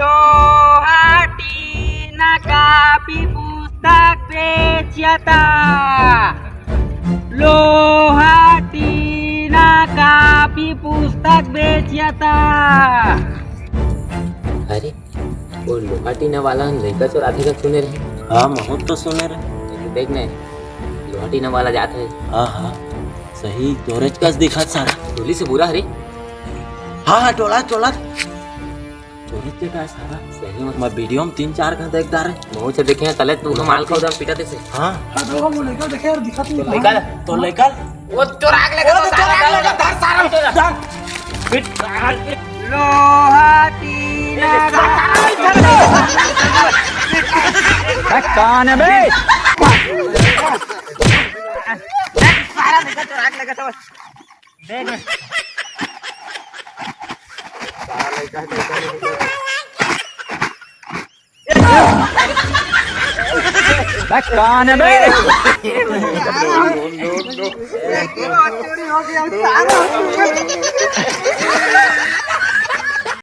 लोहाटीना copy पुस्तक बेच्यता लोहाटीना copy पुस्तक बेच्यता। अरे वो लोहाटीना वाला लड़का चोराते का सुने रहे। हाँ बहुत तो सुने रहे। देख ने लोहाटीना वाला जाता है। हाँ हाँ सही तोरेज का दिखा सारा टोली से बुरा हरे। हाँ हाँ टोला टोला तोरेज के का सारा सही मत मैं वीडियो में 3-4 घंटे देखता रहे। बहुत से देखे हैं तले तू तो माल खाओ दम पिटाते से। हाँ निकाल तो निकाल वो चोराग लेगा तो सारा लोहाटीना कौन है बे? सारा लेकर चोराग लेगा तो देख कौन है बे? चोरी हो गया सारा